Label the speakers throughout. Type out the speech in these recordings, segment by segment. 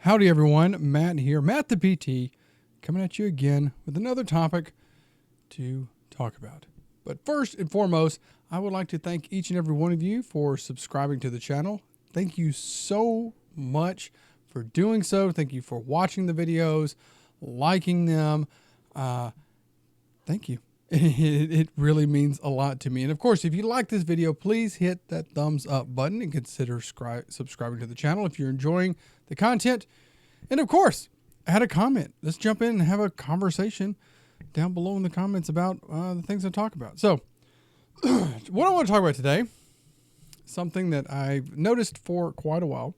Speaker 1: Howdy everyone, Matt here, Matt the PT, coming at you again with another topic to talk about. But first and foremost, I would like to thank each and every one of you for subscribing to the channel. Thank you so much for doing so. Thank you for watching the videos, liking them. Thank you. It really means a lot to me. And of course, if you like this video, please hit that thumbs up button and consider subscribing to the channel if you're enjoying the content. And of course, add a comment. Let's jump in and have a conversation down below in the comments about the things I talk about. So what I want to talk about today, something that I've noticed for quite a while,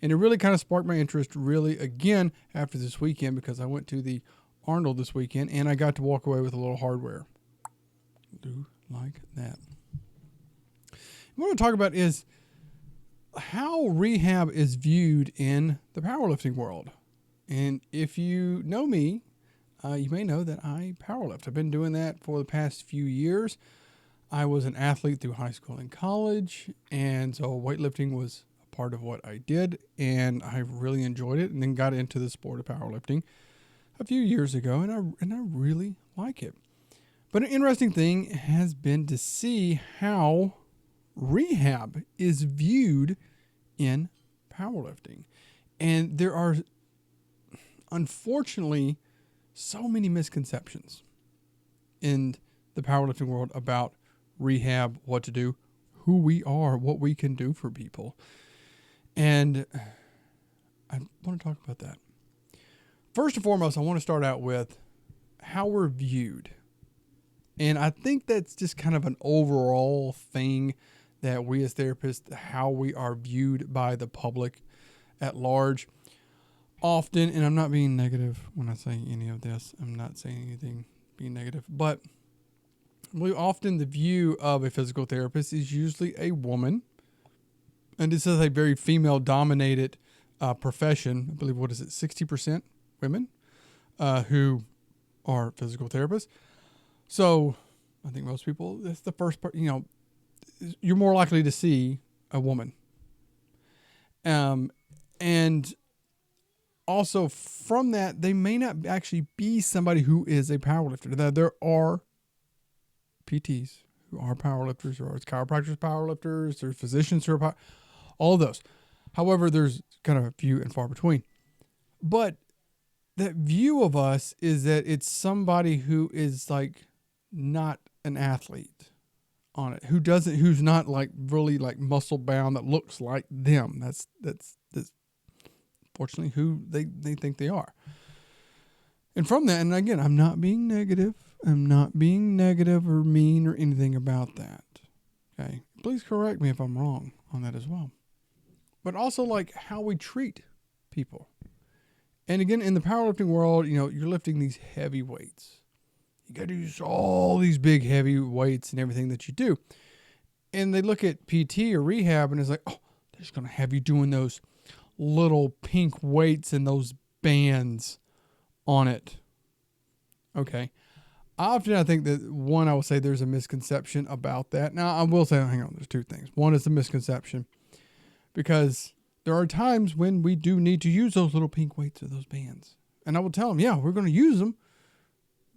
Speaker 1: and it really kind of sparked my interest really again after this weekend, because I went to the Arnold this weekend and I got to walk away with a little hardware. Do like that. What I want to talk about is how rehab is viewed in the powerlifting world. And if you know me, you may know that I powerlift. I've been doing that for the past few years. I was an athlete through high school and college, and so weightlifting was a part of what I did, and I really enjoyed it, and then got into the sport of powerlifting a few years ago, and I really like it. But an interesting thing has been to see how rehab is viewed in powerlifting. And there are, unfortunately, so many misconceptions in the powerlifting world about rehab, what to do, who we are, what we can do for people. And I want to talk about that. First and foremost, I want to start out with how we're viewed. And I think that's just kind of an overall thing that we as therapists, how we are viewed by the public at large. Often, and I'm not being negative when I say any of this, I'm not saying anything being negative, but often the view of a physical therapist is usually a woman. And this is a very female-dominated profession. I believe, 60% women who are physical therapists. So I think most people, that's the first part, you're more likely to see a woman. And also from that, they may not actually be somebody who is a powerlifter. There are PTs who are powerlifters, or it's chiropractors, powerlifters, there's physicians who are all of those. However, there's kind of a few and far between. But that view of us is that it's somebody who is like not an athlete on it, who's not like really like muscle bound, that looks like them. That's fortunately who they think they are. And from that, and again, I'm not being negative or mean or anything about that. Okay. Please correct me if I'm wrong on that as well. But also like how we treat people. And again, in the powerlifting world, you're lifting these heavy weights. You got to use all these big heavy weights and everything that you do. And they look at PT or rehab and it's like, oh, they're just going to have you doing those little pink weights and those bands on it. Okay. Often I think that I will say there's a misconception about that. Now I will say, hang on, there's two things. One is the misconception, because there are times when we do need to use those little pink weights or those bands. And I will tell them, yeah, we're going to use them.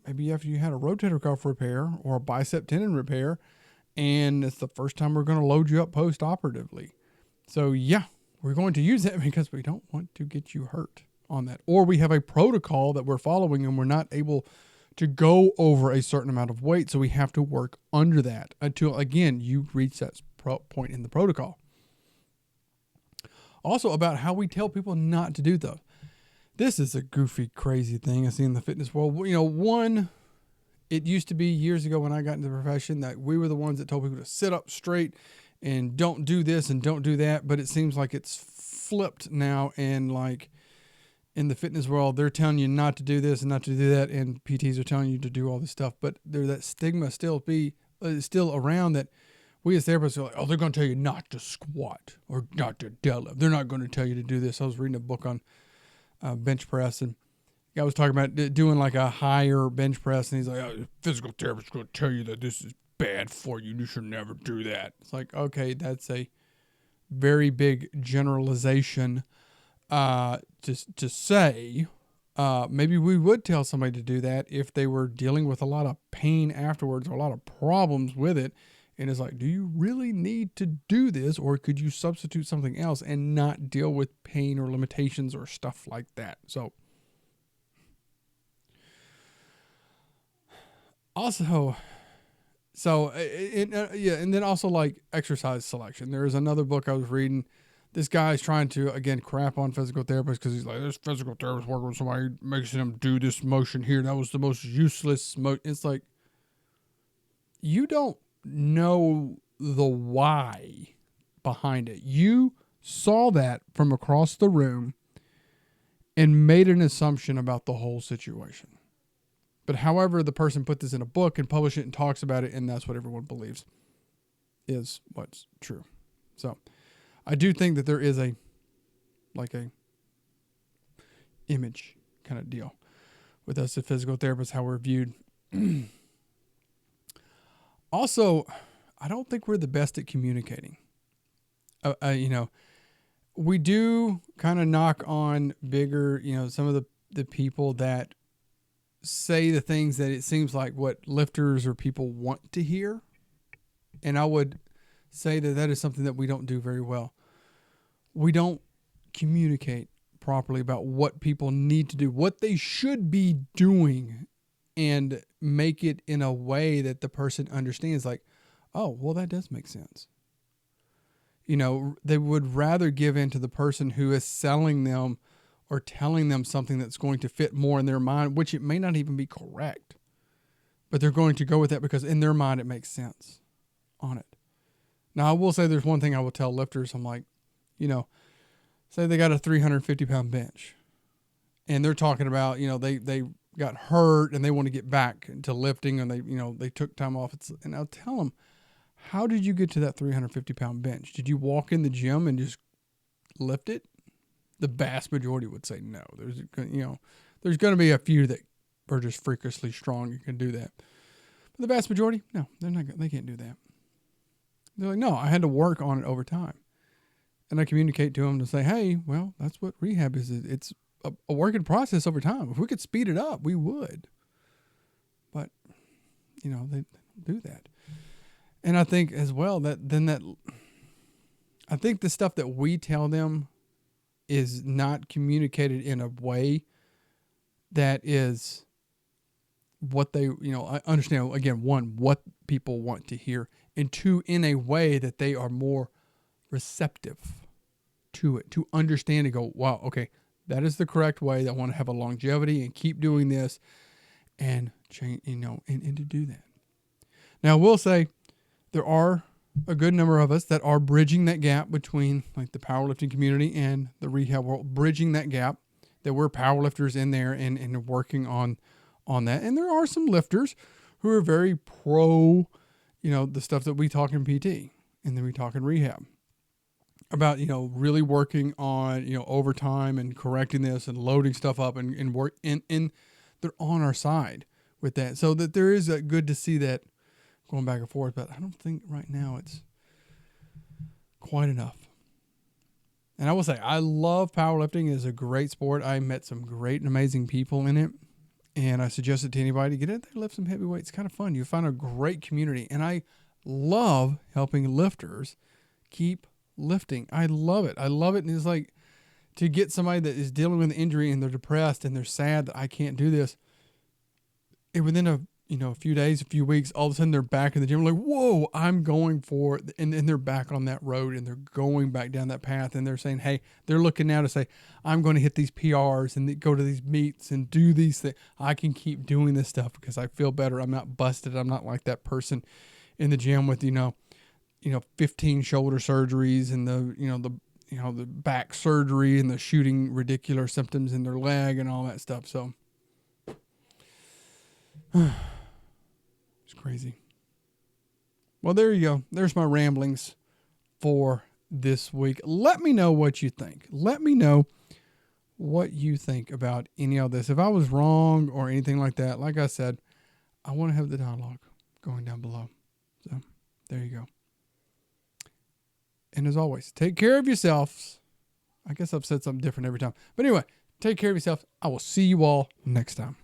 Speaker 1: Maybe after you had a rotator cuff repair or a bicep tendon repair, and it's the first time we're going to load you up post-operatively. So yeah, we're going to use that because we don't want to get you hurt on that. Or we have a protocol that we're following and we're not able to go over a certain amount of weight. So we have to work under that until, again, you reach that point in the protocol. Also about how we tell people not to do those. This is a goofy, crazy thing I see in the fitness world. It used to be years ago when I got into the profession that we were the ones that told people to sit up straight and don't do this and don't do that. But it seems like it's flipped now. And like in the fitness world, they're telling you not to do this and not to do that. And PTs are telling you to do all this stuff. But there's that stigma still around that we as therapists are like, oh, they're going to tell you not to squat or not to deadlift. They're not going to tell you to do this. I was reading a book on bench press, and the guy was talking about doing like a higher bench press, and he's like, oh, physical therapist is going to tell you that this is bad for you. You should never do that. It's like, okay, that's a very big generalization just to say, maybe we would tell somebody to do that if they were dealing with a lot of pain afterwards or a lot of problems with it. And it's like, do you really need to do this, or could you substitute something else and not deal with pain or limitations or stuff like that? So also, yeah, and then also like exercise selection. There is another book I was reading. This guy's trying to, again, crap on physical therapists because he's like, this physical therapist working with somebody makes them do this motion here. That was the most useless motion. It's like, you don't know the why behind it. You saw that from across the room and made an assumption about the whole situation. But however, the person put this in a book and published it and talks about it, and that's what everyone believes is what's true. So I do think that there is a image kind of deal with us as physical therapists, how we're viewed. Also, I don't think we're the best at communicating. We do kind of knock on bigger, some of the people that say the things that it seems like what lifters or people want to hear. And I would say that is something that we don't do very well. We don't communicate properly about what people need to do, what they should be doing, and make it in a way that the person understands, like, oh, well, that does make sense. They would rather give in to the person who is selling them or telling them something that's going to fit more in their mind, which it may not even be correct, but they're going to go with that because in their mind it makes sense on it. Now, I will say there's one thing I will tell lifters. I'm like, say they got a 350-pound bench and they're talking about, they got hurt and they want to get back to lifting and they took time off. And I'll tell them, how did you get to that 350-pound bench? Did you walk in the gym and just lift it? The vast majority would say no. There's going to be a few that are just freakishly strong and can do that. But the vast majority, no, they can't do that. They're like, no, I had to work on it over time. And I communicate to them to say, hey, well, that's what rehab is. It's a working process over time. If we could speed it up, we would. But, they don't do that. And I think as well I think the stuff that we tell them is not communicated in a way that is what they, I understand, again, one, what people want to hear, and two, in a way that they are more receptive to it, to understand and go, wow, okay, that is the correct way. I want to have a longevity and keep doing this and change, and to do that. Now, I will say there are a good number of us that are bridging that gap between like the powerlifting community and the rehab world, bridging that gap, that we're powerlifters in there and working on that. And there are some lifters who are very pro, the stuff that we talk in PT and then we talk in rehab about, really working on, overtime and correcting this and loading stuff up and work. And they're on our side with that. So that there is good to see that going back and forth, but I don't think right now it's quite enough. And I will say, I love powerlifting. It is a great sport. I met some great and amazing people in it. And I suggest it to anybody. Get in there, lift some heavy weights. It's kind of fun. You find a great community. And I love helping lifters keep lifting. I love it. And it's like to get somebody that is dealing with an injury and they're depressed and they're sad that I can't do this. And within a few days, a few weeks, all of a sudden they're back in the gym. Like, whoa, I'm going for it. And they're back on that road and they're going back down that path. And they're saying, hey, they're looking now to say, I'm going to hit these PRs and go to these meets and do these things. I can keep doing this stuff because I feel better. I'm not busted. I'm not like that person in the gym with, 15 shoulder surgeries and the back surgery and the shooting radicular symptoms in their leg and all that stuff. So it's crazy. Well, there you go. There's my ramblings for this week. Let me know what you think. Let me know what you think about any of this. If I was wrong or anything like that, like I said, I want to have the dialogue going down below. So there you go. And as always, take care of yourselves. I guess I've said something different every time. But anyway, take care of yourself. I will see you all next time.